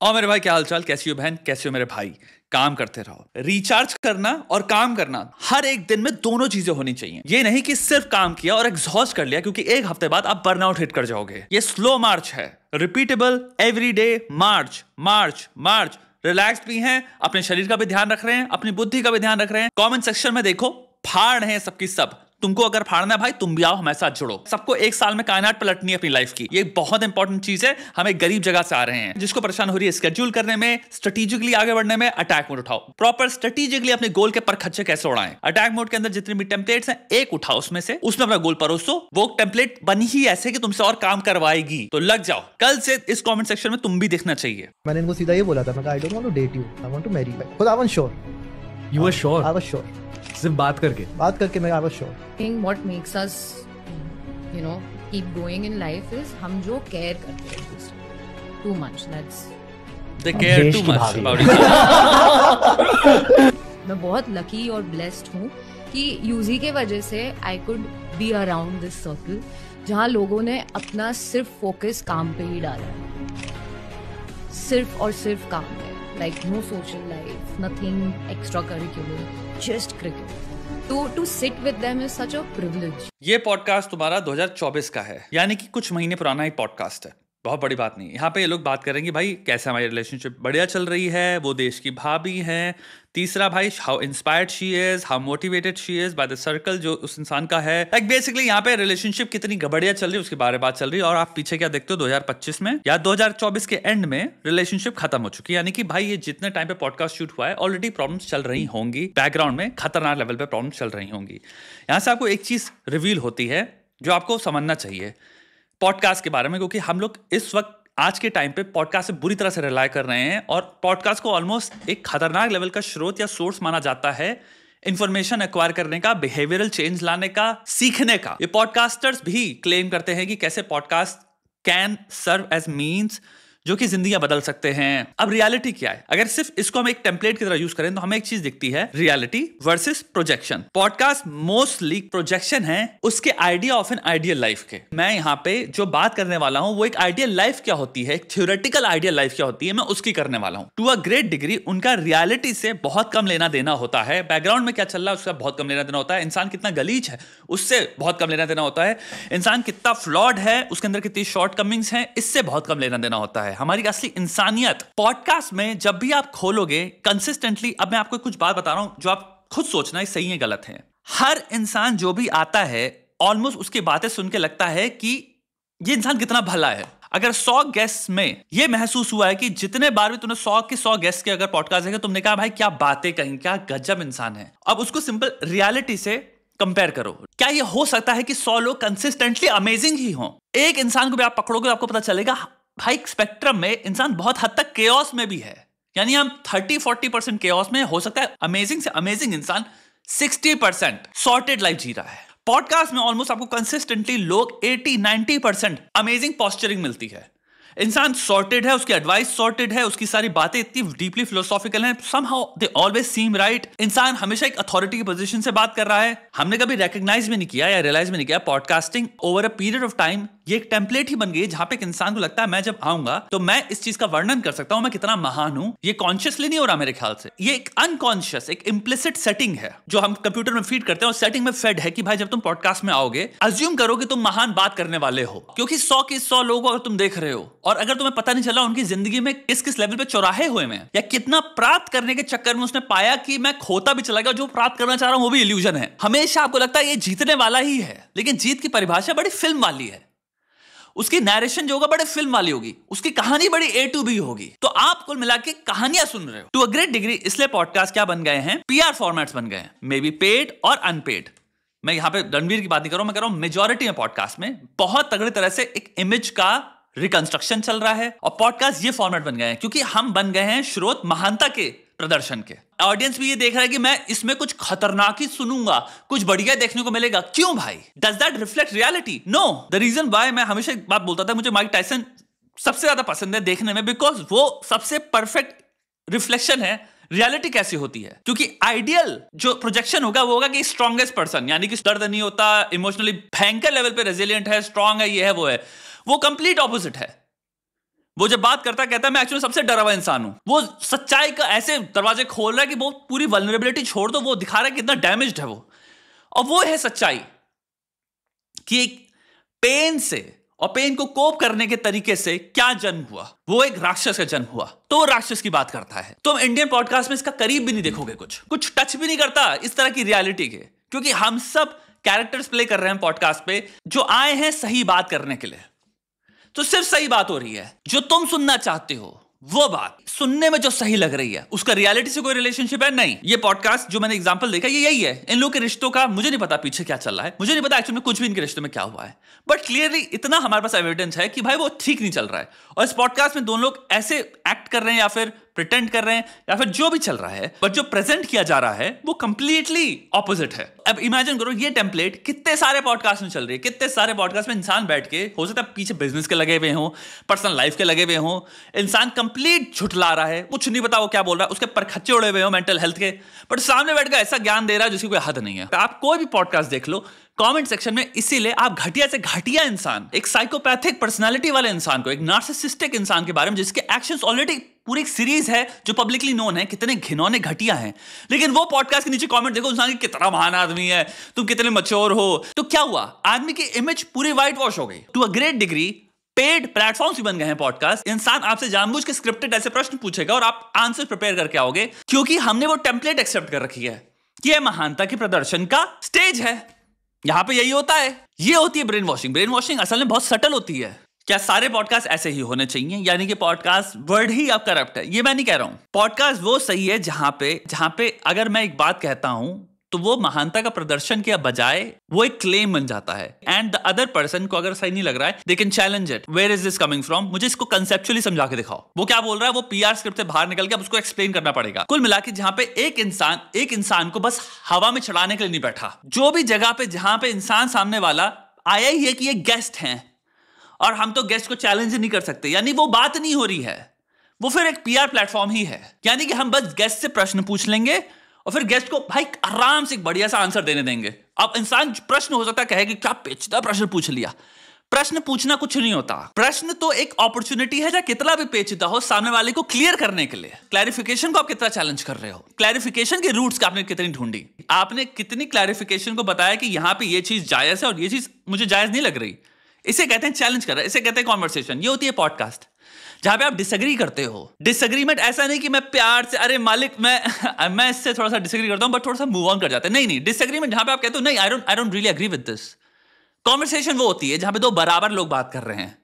और मेरे भाई क्या हालचाल, कैसी हो बहन, कैसे हो मेरे भाई। काम करते रहो। रिचार्ज करना और काम करना, हर एक दिन में दोनों चीजें होनी चाहिए। ये नहीं कि सिर्फ काम किया और एग्जॉस्ट कर लिया, क्योंकि एक हफ्ते बाद आप बर्नआउट हिट कर जाओगे। ये स्लो मार्च है, रिपीटेबल एवरीडे मार्च मार्च मार्च। रिलैक्स्ड भी हैं, अपने शरीर का भी ध्यान रख रहे हैं, अपनी बुद्धि का भी ध्यान रख रहे हैं। कमेंट सेक्शन में देखो, फाड़ रहे हैं सबकी सब। तुमको अगर फाड़ना है भाई, तुम भी आओ, हमारे साथ जुड़ो। सबको एक साल में कायनात पलटनी है अपनी लाइफ की। ये बहुत इंपॉर्टेंट चीज है। हम एक गरीब जगह से आ रहे हैं, जिसको परेशान हो रही है स्केड्यूल करने में, स्ट्रेटेजिकली आगे बढ़ने में। अटैक मोड उठाओ, प्रॉपर स्ट्रेटेजिकली अपने गोल के परखच्चे कैसे उड़ाएं। अटैक मोड के अंदर जितने भी टेम्पलेट्स हैं, एक उठाओ उसमें अपना गोल परोसो। वो टेम्पलेट बनी ही ऐसे कि तुमसे और काम करवाएगी, तो लग जाओ। कल से इस कॉमेंट सेक्शन में तुम भी दिखना चाहिए। मैंने इनको सीधा ये बोला था, मैं I don't want to date you, I want to marry you. खुद I was sure. You were sure? I was sure. सिर्फ बात करके मैं I was sure. Think what makes us keep going in life is हम जो care करते हैं too much. That's they care too much about it. मैं बहुत लकी और ब्लेस्ड हूँ कि यूजी के वजह से I could be around this circle, जहाँ लोगों ने अपना सिर्फ फोकस काम पे ही डाला है। सिर्फ और सिर्फ काम पे, like no social life, nothing extracurricular, just cricket. To sit with them is such a privilege. ये पॉडकास्ट तुम्हारा 2024 का है, यानी कि कुछ महीने पुराना ही पॉडकास्ट है। बहुत बड़ी बात नहीं। यहाँ पे ये लोग बात करेंगे भाई कैसे हमारी रिलेशनशिप बढ़िया चल रही है, वो देश की भाभी हैं। तीसरा भाई, how inspired she is, how motivated she is by the circle जो उस इंसान का है। लाइक बेसिकली यहाँ पे रिलेशनशिप कितनी बढ़िया चल रही है उसके बारे में बात चल रही है। और आप पीछे क्या देखते हो, 2025 में या 2024 के एंड में रिलेशनशिप खत्म हो चुकी है। यानी कि भाई ये जितने टाइम पे पॉडकास्ट शूट हुआ है, ऑलरेडी प्रॉब्लम्स चल रही होंगी, बैकग्राउंड में खतरनाक लेवल पे प्रॉब्लम्स चल रही होंगी। यहाँ से आपको एक चीज रिवील होती है जो आपको समझना चाहिए पॉडकास्ट के बारे में, क्योंकि हम लोग इस वक्त आज के टाइम पे पॉडकास्ट से बुरी तरह से रिलाय कर रहे हैं। और पॉडकास्ट को ऑलमोस्ट एक खतरनाक लेवल का स्रोत या सोर्स माना जाता है इंफॉर्मेशन एक्वायर करने का, बिहेवियरल चेंज लाने का, सीखने का। ये पॉडकास्टर्स भी क्लेम करते हैं कि कैसे podcast can serve as means जो कि जिंदगियां बदल सकते हैं। अब रियलिटी क्या है? अगर सिर्फ इसको हम एक टेम्पलेट की तरह यूज करें तो हमें एक चीज दिखती है, reality versus projection. Podcast mostly projection है उसके idea of an ideal life के। मैं यहाँ पे जो बात करने वाला हूं वो एक आइडियल लाइफ क्या होती है, एक थ्योरेटिकल आइडियल लाइफ क्या होती है, मैं उसकी करने वाला हूं। टू अ ग्रेट डिग्री उनका रियलिटी से बहुत कम लेना देना होता है। बैकग्राउंड में क्या चल रहा है उसका बहुत कम लेना देना होता है। इंसान कितना गलीच है उससे बहुत कम लेना देना होता है। इंसान कितना फ्लॉड है, उसके अंदर कितनी शॉर्टकमिंग्स हैं, इससे बहुत कम लेना देना होता है। हमारी असली इंसानियत पॉडकास्ट में जब भी आप खोलोगे कंसिस्टेंटली, अब मैं आपको कुछ बात बता रहा हूं जो आप खुद सोचना है सही है गलत है। हर इंसान जो भी आता है ऑलमोस्ट उसकी बातें सुन के लगता है कि ये इंसान कितना भला है। अगर 100 गेस्ट में ये महसूस हुआ है कि जितने बार भी तुमने 100 के 100 गेस्ट के अगर पॉडकास्ट देखे, तुमने कहा भाई क्या बातें कहीं, क्या गजब इंसान है। अब उसको सिंपल रियलिटी से कंपेयर करो। क्या ये हो सकता है कि 100 लोग कंसिस्टेंटली अमेजिंग ही हों? एक इंसान को भी आप पकड़ोगे आपको पता चलेगा भाई स्पेक्ट्रम में इंसान बहुत हद तक केओस में भी है। यानी हम 30-40% केओस में, हो सकता है अमेजिंग से अमेजिंग इंसान 60% सॉर्टेड लाइफ जी रहा है। पॉडकास्ट में ऑलमोस्ट आपको कंसिस्टेंटली लोग 80-90% अमेजिंग पॉस्चरिंग मिलती है। इंसान सॉर्टेड है, उसकी एडवाइस सॉर्टेड है, उसकी सारी बातें इतनी डीपली फिलोसॉफिकल हैं, somehow they always seem right. इंसान हमेशा एक अथॉरिटी की पोजीशन से बात कर रहा है। हमने कभी रिकॉग्नाइज भी नहीं किया या रियलाइज भी नहीं किया podcasting over a period of time ये एक टेम्पलेट ही बन गई है, जहां पे एक इंसान को लगता है मैं जब आऊंगा तो मैं इस चीज का वर्णन कर सकता हूं, मैं कितना महान हूं। ये कॉन्शियसली नहीं हो रहा मेरे ख्याल से, ये एक अनकॉन्शियस, एक इम्प्लिसिट सेटिंग है जो हम कंप्यूटर में फीड करते हैं। और सेटिंग में फेड है कि भाई जब तुम पॉडकास्ट में आओगे अज्यूम करो कि तुम महान बात करने वाले हो, क्योंकि 100 के 100 लोगों को अगर तुम देख रहे हो और अगर तुम्हें पता नहीं चला उनकी जिंदगी में किस किस लेवल पे चौराहे हुए हैं या कितना प्राप्त करने के चक्कर में उसने पाया कि मैं खोता भी चला गया, जो प्राप्त करना चाह रहा हूं वो भी इल्यूजन है। हमेशा आपको लगता है ये जीतने वाला ही है, लेकिन जीत की परिभाषा बड़ी फिल्म वाली है। उसकी नैरेशन जो होगा बड़े फिल्म वाली होगी, उसकी कहानी बड़ी A to B होगी। तो आप कुल मिला के कहानियां सुन रहे हो टू अ ग्रेट डिग्री। इसलिए पॉडकास्ट क्या बन गए हैं, PR फॉर्मेट्स बन गए हैं, मे बी पेड और अनपेड। मैं यहां पे रणवीर की बात नहीं कर रहा हूं, मैं कह रहा हूं मेजॉरिटी में पॉडकास्ट में बहुत तगड़ी तरह से एक इमेज का रिकंस्ट्रक्शन चल रहा है और पॉडकास्ट ये फॉर्मेट बन गए हैं क्योंकि हम बन गए हैं स्रोत महानता के प्रदर्शन के। ऑडियंस भी ये देख रहा है कि मैं इसमें कुछ खतरनाक ही सुनूंगा, कुछ बढ़िया देखने को मिलेगा। क्यों भाई? Does that reflect reality? No. The reason why मैं हमेशा एक बात बोलता था, मुझे माइक टायसन सबसे ज्यादा पसंद है देखने में, बिकॉज वो सबसे परफेक्ट रिफ्लेक्शन है रियलिटी कैसी होती है। क्योंकि आइडियल जो प्रोजेक्शन होगा वो होगा कि स्ट्रॉन्गेस्ट पर्सन, यानी कि दर्द नहीं होता, इमोशनली भयंकर लेवल पे रेजिलियंट है, स्ट्रांग है, ये है वो है। वो कंप्लीट ऑपोजिट है। वो जब बात करता कहता है मैं एक्चुअली सबसे डरा हुआ इंसान हूं। वो सच्चाई का ऐसे दरवाजे खोल रहा है कि वो पूरी वल्नरेबिलिटी छोड़ दो, वो दिखा रहा है कितना डैमेज्ड है वो। और वो है सच्चाई कि एक पेन से और पेन को कोप करने के तरीके से क्या जन्म हुआ, वो एक राक्षस का जन्म हुआ। तो वो राक्षस की बात करता है। तो इंडियन पॉडकास्ट में इसका करीब भी नहीं देखोगे, कुछ टच भी नहीं करता इस तरह की रियलिटी के, क्योंकि हम सब कैरेक्टर्स प्ले कर रहे हैं पॉडकास्ट पे जो आए हैं सही बात करने के लिए। तो सिर्फ सही बात हो रही है, जो तुम सुनना चाहते हो वो बात सुनने में जो सही लग रही है, उसका रियलिटी से कोई रिलेशनशिप है नहीं। ये पॉडकास्ट जो मैंने एग्जांपल देखा ये यही है। इन लोगों के रिश्तों का मुझे नहीं पता पीछे क्या चल रहा है, मुझे नहीं पता एक्चुअली में कुछ भी इनके रिश्ते में क्या हुआ है, बट क्लियरली इतना हमारे पास एविडेंस है कि भाई वो ठीक नहीं चल रहा है। और इस पॉडकास्ट में दोनों लोग ऐसे एक्ट कर रहे हैं या फिर प्रिटेंड कर रहे हैं या फिर जो भी चल रहा है, बट जो प्रेजेंट किया जा रहा है वो कंप्लीटली ऑपोजिट है। अब इमेजिन करो ये टेम्पलेट कितने सारे पॉडकास्ट में चल रही है, कितने सारे पॉडकास्ट में इंसान बैठ के, हो सकता है पीछे बिजनेस के लगे हुए हों, पर्सनल लाइफ के लगे हुए हों, इंसान कंप्लीट झुठला रहा है, कुछ नहीं पता वो क्या बोल रहा है, उसके परखच्चे उड़े हुए हो मेंटल हेल्थ के, बट सामने बैठ कर ऐसा ज्ञान दे रहा है जिसकी कोई हद नहीं है। आप कोई भी पॉडकास्ट देख लो कमेंट सेक्शन में, इसीलिए आप घटिया से घटिया इंसान, एक साइकोपैथिक पर्सनालिटी वाले इंसान को, एक नार्सिसिस्टिक इंसान के बारे में जिसके एक्शंस ऑलरेडी पूरी एक सीरीज है जो पब्लिकली नोन है, कितने घिनौने घटिया हैं, लेकिन वो पॉडकास्ट के नीचे कमेंट देखो इंसान कितना महान आदमी है, तुम कितने मैच्योर हो। तो क्या हुआ, आदमी की इमेज पूरी व्हाइट वॉश हो गई। To a great degree paid platforms भी बन गए हैं पॉडकास्ट। इंसान आपसे जानबूझ के स्क्रिप्टेड ऐसे प्रश्न पूछेगा और आप आंसर प्रिपेयर करके आओगे, क्योंकि हमने वो टेम्पलेट एक्सेप्ट कर रखी है कि यह महानता के प्रदर्शन का स्टेज है। यहां पे यही होता है, ये होती है ब्रेन वॉशिंग। ब्रेन वॉशिंग असल में बहुत सटल होती है। क्या सारे पॉडकास्ट ऐसे ही होने चाहिए, यानी कि पॉडकास्ट वर्ड ही अब करप्ट है? ये मैं नहीं कह रहा हूं। पॉडकास्ट वो सही है जहां पे अगर मैं एक बात कहता हूं तो वो महानता का प्रदर्शन के बजाय वो एक क्लेम बन जाता है, एंड द अदर पर्सन को अगर सही नहीं लग रहा है they can challenge it. Where is this coming from? मुझे इसको कंसेप्चुअली समझा के दिखाओ। वो क्या बोल रहा है, वो पीआर स्क्रिप्ट से बाहर निकल के अब उसको एक्सप्लेन करना पड़ेगा। कुल मिला के जहां पे एक इंसान को बस हवा में चढ़ाने के लिए नहीं बैठा, जो भी जगह पे जहां पे इंसान सामने वाला आया ही है कि ये गेस्ट हैं और हम तो गेस्ट को चैलेंज नहीं कर सकते, यानी वो बात नहीं हो रही है, वो फिर एक पीआर प्लेटफॉर्म ही है। यानी कि हम बस गेस्ट से प्रश्न पूछ लेंगे और फिर गेस्ट को भाई आराम से एक बढ़िया सा आंसर देने देंगे। अब इंसान प्रश्न हो सकता है कहे कि क्या पेचीदा प्रश्न पूछ लिया। प्रश्न पूछना कुछ नहीं होता, प्रश्न तो एक अपॉर्चुनिटी है, चाहे कितना भी पेचीदा हो, सामने वाले को क्लियर करने के लिए। क्लैरिफिकेशन को आप कितना चैलेंज कर रहे हो, क्लैरिफिकेशन के रूट्स आपने कितनी ढूंढी, आपने कितनी क्लैरिफिकेशन को बताया कि यहां पे ये चीज जायज है और ये चीज मुझे जायज नहीं लग रही। इसे कहते हैं चैलेंज कर रहा है, इसे कहते हैं कॉन्वर्सेशन। ये होती है पॉडकास्ट जहां पे आप डिसएग्री करते हो। डिसएग्रीमेंट ऐसा नहीं कि मैं प्यार से अरे मालिक मैं इससे थोड़ा सा डिसएग्री करता हूं बट थोड़ा सा मूव ऑन कर जाते हैं। नहीं, डिसएग्रीमेंट जहां पे आप कहते हो नहीं I don't really agree with this. Conversation वो होती है जहां पे दो बराबर लोग बात कर रहे हैं,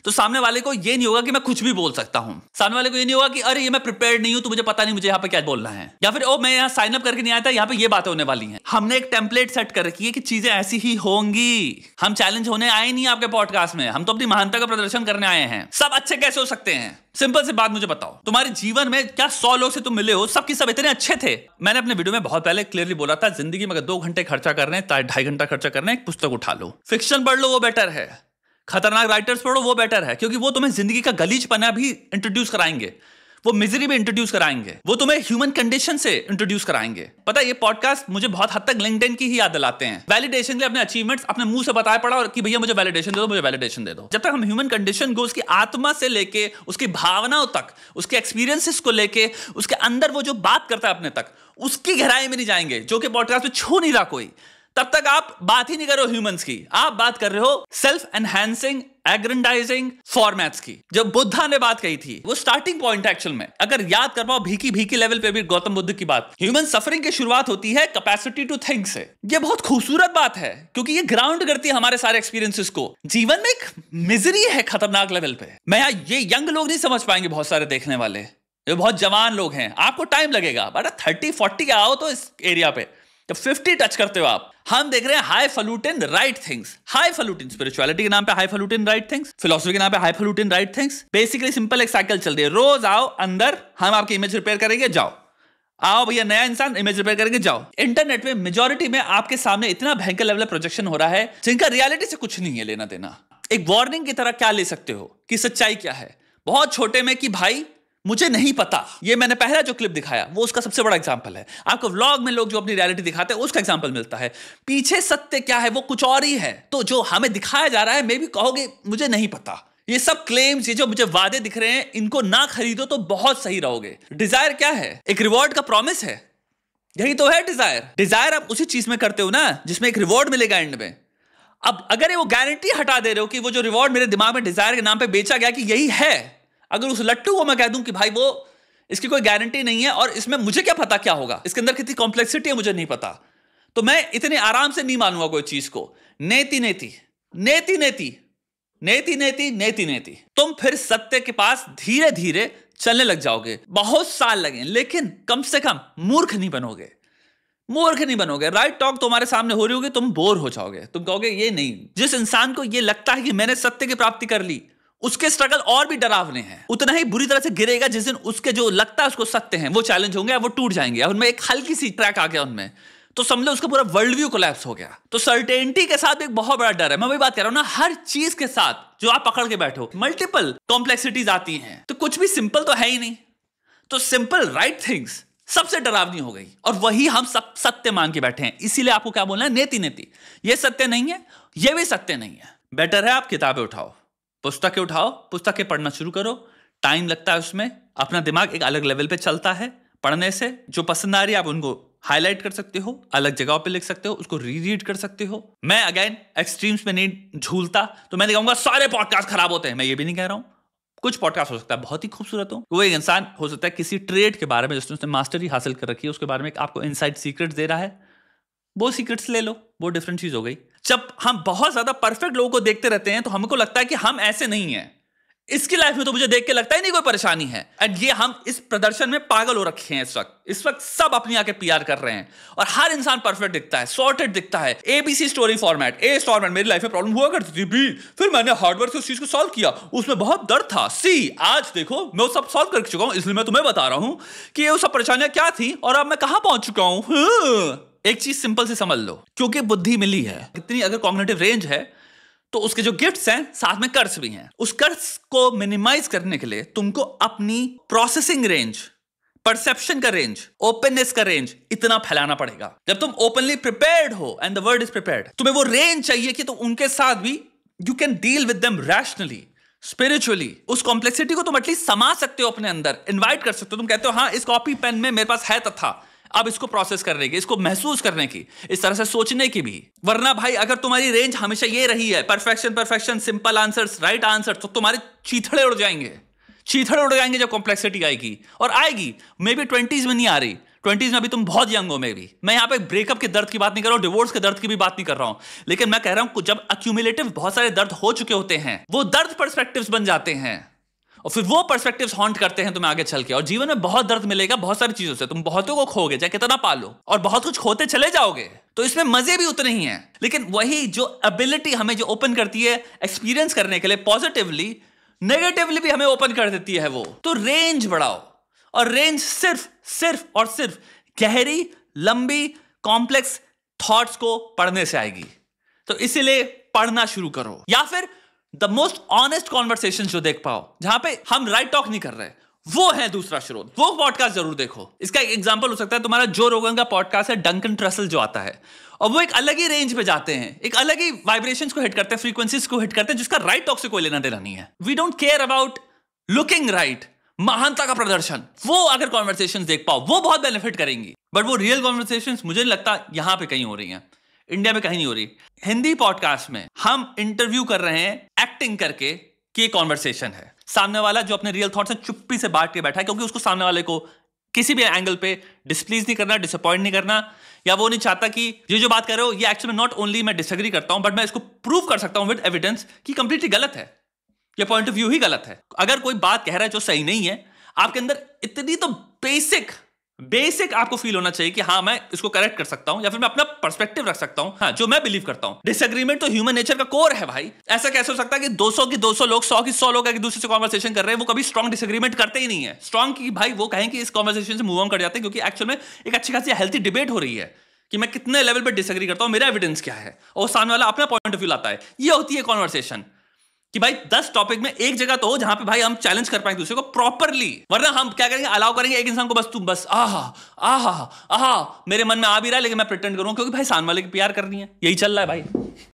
तो सामने वाले को ये नहीं होगा कि मैं कुछ भी बोल सकता हूं, सामने वाले को ये नहीं होगा कि अरे ये मैं प्रिपेयर्ड नहीं हूं तो मुझे पता नहीं मुझे यहाँ पे क्या बोलना है, या फिर ओ मैं यहाँ साइन अप करके नहीं आया था, यहाँ पे ये बातें होने वाली हैं। हमने एक टेम्पलेट सेट कर रखी है कि चीजें ऐसी ही होंगी। हम चैलेंज होने आए नहीं आपके पॉडकास्ट में, हम तो अपनी महानता का प्रदर्शन करने आए हैं। सब अच्छे कैसे हो सकते हैं? सिंपल सी बात मुझे बताओ, तुम्हारे जीवन में क्या 100 लोग से तुम मिले हो, सबके सब इतने अच्छे थे? मैंने अपने वीडियो में बहुत पहले क्लियरली बोला था, जिंदगी में अगर 2 घंटे खर्चा कर रहे हैं, 2.5 घंटा खर्चा कर रहे हैं, एक पुस्तक उठा लो, फिक्शन पढ़ लो, वो बेटर है। खतरनाक राइटर्स पढ़ो, वो बेटर है, क्योंकि वो तुम्हें जिंदगी का गलीचपना भी इंट्रोड्यूस कराएंगे, वो मिजरी भी इंट्रोड्यूस कराएंगे, वो तुम्हें ह्यूमन कंडीशन से इंट्रोड्यूस कराएंगे। पता है ये पॉडकास्ट मुझे बहुत हद तक लिंक्डइन की ही याद दिलाते हैं। वैलिडेशन के लिए अपने अचीवमेंट्स अपने मुंह से बताया पड़ा और कि भैया मुझे वैलिडेशन दे दो, मुझे वैलिडेशन दे दो। जब तक हम ह्यूमन कंडीशन को उसकी आत्मा से लेके उसकी भावनाओं तक, उसके एक्सपीरियंसेस को लेके उसके अंदर वो जो बात करता है अपने तक, उसकी गहराई में नहीं जाएंगे, जो कि पॉडकास्ट में छू नहीं रहा कोई, तब तक आप बात ही नहीं कर रहे हो ह्यूमंस की, आप बात कर रहे हो सेल्फ एनहांसिंग एग्रेंडाइजिंग फॉर्मेट्स की। जब बुद्धा ने बात कही थी वो स्टार्टिंग पॉइंट एक्चुअल में अगर याद कर पाओ भीकी लेवल पे भी गौतम बुद्ध की बात, ह्यूमन सफरिंग की शुरुआत होती है कैपेसिटी टू थिंक से। ये बहुत खूबसूरत बात है क्योंकि ये ग्राउंड करती है हमारे सारे एक्सपीरियंसेस को। जीवन में एक मिजरी है खतरनाक लेवल पे। मैं यहाँ ये यंग लोग नहीं समझ पाएंगे, बहुत सारे देखने वाले, ये बहुत जवान लोग हैं, आपको टाइम लगेगा, बट 30-40 के आओ तो इस एरिया पे, जब 50 टच करते हो आप, हम देख रहे हैं high falutin right things. High falutin spirituality के नाम पे high falutin right things, philosophy के नाम पे high falutin right things. Basically simple एक साइकिल चल रही है, रोज आओ अंदर, हम आपकी इमेज रिपेयर करेंगे, जाओ, आओ भैया नया इंसान, इमेज रिपेयर करेंगे, जाओ। इंटरनेट में मेजॉरिटी में आपके सामने इतना भयंकर लेवल प्रोजेक्शन हो रहा है जिनका रियलिटी से कुछ नहीं है लेना देना। एक वार्निंग की तरह क्या ले सकते हो कि सच्चाई क्या है, बहुत छोटे में कि भाई मुझे नहीं पता। ये मैंने पहला जो क्लिप दिखाया वो उसका सबसे बड़ा एग्जांपल है। आपको व्लॉग में लोग जो अपनी रियलिटी दिखाते हैं उसका एग्जांपल मिलता है। पीछे सत्य क्या है वो कुछ और ही है, तो जो हमें दिखाया जा रहा है मे भी कहोगे मुझे नहीं पता, ये सब क्लेम्स, ये जो मुझे वादे दिख रहे हैं, इनको ना खरीदो तो बहुत सही रहोगे। डिजायर क्या है? एक रिवॉर्ड का प्रॉमिस है, यही तो है डिजायर। डिजायर आप उसी चीज में करते हो ना जिसमें एक रिवॉर्ड मिलेगा एंड में। अब अगर वो गारंटी हटा दे रहे हो कि वो जो रिवॉर्ड मेरे दिमाग में डिजायर के नाम पे बेचा गया कि यही है, अगर उस लट्टू को मैं कह दूं कि भाई वो इसकी कोई गारंटी नहीं है और इसमें मुझे क्या पता क्या होगा, इसके अंदर कितनी कॉम्प्लेक्सिटी है मुझे नहीं पता, तो मैं इतने आराम से नहीं मानूंगा कोई चीज को। नेति नेति नेति नेति नेति नेति नेति नेति, तुम फिर सत्य के पास धीरे धीरे चलने लग जाओगे। बहुत साल लगे लेकिन कम से कम मूर्ख नहीं बनोगे। मूर्ख नहीं बनोगे। राइट टॉक तुम्हारे सामने हो रही होगी, तुम बोर हो जाओगे, तुम कहोगे ये नहीं। जिस इंसान को ये लगता है कि मैंने सत्य की प्राप्ति कर ली, उसके स्ट्रगल और भी डरावने हैं। उतना ही बुरी तरह से गिरेगा जिस दिन उसके जो लगता है उसको सत्य है वो चैलेंज होंगे, वो टूट जाएंगे, उनमें एक हल्की सी ट्रैक आ गया उनमें, तो समझ लो उसका पूरा वर्ल्ड व्यू कोलैप्स हो गया। तो सर्टेनिटी के साथ एक बहुत बड़ा डर है। मैं वही बात कर रहा हूं ना, हर चीज के साथ जो आप पकड़ के बैठो मल्टीपल कॉम्प्लेक्सिटीज आती हैं, तो कुछ भी सिंपल तो है ही नहीं। तो सिंपल राइट थिंग्स सबसे डरावनी हो गई और वही हम सब सत्य मान के बैठे हैं। इसीलिए आपको क्या बोलना है? नेति नेति। ये सत्य नहीं है, ये भी सत्य नहीं है। बेटर है आप किताबें उठाओ, पुस्तकें उठाओ, पुस्तकें पढ़ना शुरू करो। टाइम लगता है उसमें, अपना दिमाग एक अलग लेवल पे चलता है पढ़ने से। जो पसंद आ रही है आप उनको हाईलाइट कर सकते हो, अलग जगहों पे लिख सकते हो, उसको रीड कर सकते हो। मैं अगेन एक्सट्रीम्स में नहीं झूलता, तो मैं नहीं कहूंगा सारे पॉडकास्ट खराब होते हैं, मैं ये भी नहीं कह रहा हूं। कुछ पॉडकास्ट हो सकता है बहुत ही खूबसूरत हो, वो एक इंसान हो सकता है किसी ट्रेड के बारे में जिसने उसने मास्टरी हासिल कर रखी है उसके बारे में आपको इनसाइड सीक्रेट्स दे रहा है, वो सीक्रेट्स ले लो, वो डिफरेंट चीज हो गई। जब हम बहुत ज्यादा परफेक्ट लोगों को देखते रहते हैं तो हमको लगता है कि हम ऐसे नहीं हैं। इसकी लाइफ में तो मुझे देख के लगता ही नहीं कोई परेशानी है। एंड ये हम इस प्रदर्शन में पागल हो रखे हैं। इस वक्त सब अपनी आके पीआर कर रहे हैं और हर इंसान परफेक्ट दिखता है, सॉर्टेड दिखता है। एबीसी स्टोरी फॉर्मेट, ए फॉर्मेट। मेरी लाइफ में प्रॉब्लम हुआ करती थी, बी, फिर मैंने हार्डवर्क से उस चीज को सॉल्व किया, उसमें बहुत दर्द था, सी, आज देखो मैं वो सब सॉल्व कर चुका हूं, इसलिए मैं तुम्हें बता रहा हूं कि ये सब परेशानियां क्या थी और अब मैं कहां पहुंच चुका हूं। एक चीज सिंपल से समझ लो, क्योंकि बुद्धि मिली है, कितनी अगर कॉग्निटिव रेंज है तो उसके जो गिफ्ट्स हैं साथ में कर्ज भी हैं। उस कर्ज को मिनिमाइज करने के लिए तुमको अपनी प्रोसेसिंग रेंज, परसेप्शन का रेंज, ओपननेस का रेंज इतना फैलाना पड़ेगा। जब तुम ओपनली प्रिपेयर्ड हो, and the word is prepared, तुम्हें वो रेंज चाहिए कि तुम उनके साथ भी you can deal with them rationally, spiritually. उस कॉम्प्लेक्सिटी को तुम एटलीस्ट समा सकते हो अपने अंदर, इन्वाइट कर सकते हो। तुम कहते हो हाँ इस कॉपी पेन में मेरे पास है तथा अब इसको प्रोसेस करने की, इसको महसूस करने की, इस तरह से सोचने की भी। वरना भाई अगर तुम्हारी रेंज हमेशा ये रही है perfection perfection, simple answers, right answer, तो तुम्हारे चीथड़े उड़ जाएंगे। चीथड़े उड़ जाएंगे जब कॉम्प्लेक्सिटी आएगी, और आएगी मे बी 20s में नहीं आ रही, 20s में अभी तुम बहुत यंग हो। मे बी मैं यहाँ पे ब्रेकअप के दर्द की बात नहीं कर रहा हूँ, डिवोर्स के दर्द की भी बात नहीं कर रहा हूँ, लेकिन मैं कह रहा हूँ जब अक्यूमुलेटिव बहुत सारे दर्द हो चुके होते हैं, वो दर्द पर्सपेक्टिव्स बन जाते हैं और फिर वो पर्सपेक्टिव्स हॉन्ट करते हैं तुम्हें आगे चल के। और जीवन में बहुत दर्द मिलेगा बहुत सारी चीजों से, तुम बहुतों को खोगे चाहे कितना पालो, और बहुत कुछ खोते चले जाओगे, तो इसमें मजे भी उतने ही हैं। लेकिन वही जो एबिलिटी हमें जो ओपन करती है एक्सपीरियंस करने के लिए पॉजिटिवली, नेगेटिवली भी हमें ओपन कर देती है वो। तो रेंज बढ़ाओ, और रेंज सिर्फ और सिर्फ गहरी, लंबी, कॉम्प्लेक्स थॉट्स को पढ़ने से आएगी। तो इसीलिए पढ़ना शुरू करो, या फिर द मोस्ट ऑनेस्ट कॉन्वर्सेशन जो देख पाओ, जहां पे हम राइट टॉक नहीं कर रहे, वो है दूसरा स्रोत, वो पॉडकास्ट जरूर देखो। इसका एक एग्जांपल हो सकता है तुम्हारा जो रोगन का पॉडकास्ट है, डंकन ट्रसल जो आता है, और वो एक अलग ही रेंज पे जाते हैं, एक अलग ही वाइब्रेशंस को हिट करते हैं, फ्रीक्वेंसीज को हिट करते हैं, जिसका राइट टॉक से कोई लेना देना नहीं है। We don't care about looking right, महानता का प्रदर्शन। वो अगर कॉन्वर्सेशन देख पाओ वो बहुत बेनिफिट करेंगी, बट वो रियल कॉन्वर्सेशन मुझे नहीं लगता यहां पे कहीं हो रही हैं, इंडिया में कहीं नहीं हो रही। हिंदी पॉडकास्ट में हम इंटरव्यू कर रहे हैं एक्टिंग करके कि कॉन्वर्सेशन है, सामने वाला जो अपने रियल थॉट्स हैं चुप्पी से बांट के बैठा है, क्योंकि उसको सामने वाले को किसी भी एंगल पे डिसप्लीज नहीं करना, डिसअपॉइंट नहीं करना, या वो नहीं चाहता कि ये जो बात कर रहे हो ये एक्चुअली नॉट ओनली मैं डिसएग्री करता हूं, बट मैं इसको प्रूव कर सकता हूं विद एविडेंस कि कंप्लीटली गलत है, ये पॉइंट ऑफ व्यू ही गलत है। अगर कोई बात कह रहा है जो सही नहीं है, आपके अंदर इतनी तो बेसिक आपको फील होना चाहिए कि हाँ मैं इसको करेक्ट कर सकता हूं, या फिर मैं अपना पर्सपेक्टिव रख सकता हूं, हाँ जो मैं बिलीव करता हूं। डिसएग्रीमेंट तो ह्यूमन नेचर का कोर है भाई। ऐसा कैसे हो सकता है कि 200 की 200 लोग, 100 की 100 लोग एक दूसरे से कॉन्वर्सेशन कर रहे हैं, वो कभी स्ट्रॉन्ग डिसएग्रीमेंट करते ही नहीं है। स्ट्रॉन्ग की भाई वो कहें कि इस कॉन्वर्सेशन से मूव ऑन कर जाते हैं, क्योंकि एक्चुअल में एक अच्छी खासी हेल्थी डिबेट हो रही है कि मैं कितने लेवल पर डिसएग्री करता हूं, मेरा एविडेंस क्या है, और सामने वाला अपना पॉइंट ऑफ व्यू लाता है। ये होती है कॉन्वर्सेशन कि भाई 10 टॉपिक में एक जगह तो हो जहां पे भाई हम चैलेंज कर पाएंगे दूसरे को प्रॉपरली। वरना हम क्या करेंगे, अलाउ करेंगे एक इंसान को बस आहा मेरे मन में आ भी रहा है लेकिन मैं प्रिटेंड करूं क्योंकि भाई सामने वाले की प्यार करनी है। यही चल रहा है भाई।